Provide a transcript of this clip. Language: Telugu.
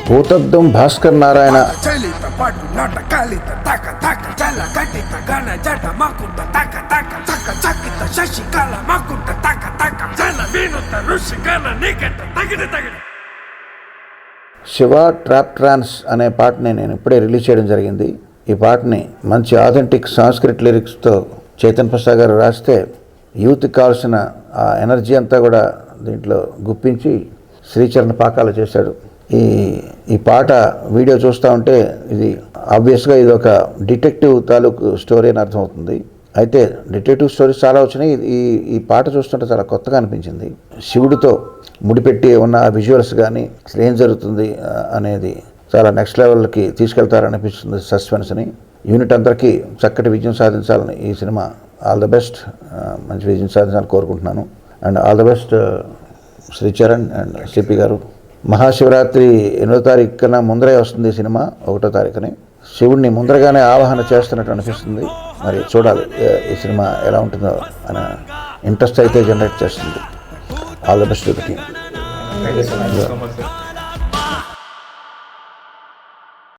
భూతద్దం భాస్కర్ నారాయణ శివ ట్రాప్ ట్రాన్స్ అనే పాటని నేను ఇప్పుడే రిలీజ్ చేయడం జరిగింది. ఈ పాటని మంచి ఆథెంటిక్ సాంస్క్రిట్ లిరిక్స్తో చైతన్ ప్రసాద్ గారు రాస్తే యూత్కి కావాల్సిన ఆ ఎనర్జీ అంతా కూడా దీంట్లో గుప్పించి శ్రీచరణ్ పాకాలు చేశాడు. ఈ పాట వీడియో చూస్తూ ఉంటే ఇది ఆబ్వియస్గా ఇది ఒక డిటెక్టివ్ తాలూకు స్టోరీ అని అర్థమవుతుంది. అయితే డిటెక్టివ్ స్టోరీస్ చాలా వచ్చినాయి. ఈ పాట చూస్తుంటే చాలా కొత్తగా అనిపించింది. శివుడితో ముడిపెట్టి ఉన్న విజువల్స్ కానీ అసలు ఏం జరుగుతుంది అనేది చాలా నెక్స్ట్ లెవెల్కి తీసుకెళ్తారనిపిస్తుంది. సస్పెన్స్ని యూనిట్ అందరికీ చక్కటి విజయం సాధించాలని ఈ సినిమా ఆల్ ద బెస్ట్, మంచి విజయం సాధించాలని కోరుకుంటున్నాను. And all the best Sricharan and CP గారు. మహాశివరాత్రి 8వ తారీఖు కన్నా ముందరే వస్తుంది ఈ సినిమా. 1వ తారీఖుని శివుడిని ముందరగానే ఆవాహన చేస్తున్నట్టు అనిపిస్తుంది. మరి చూడాలి ఈ సినిమా ఎలా ఉంటుందో అనే ఇంట్రెస్ట్ అయితే జనరేట్ చేస్తుంది. All the best to the team. Thank you so much.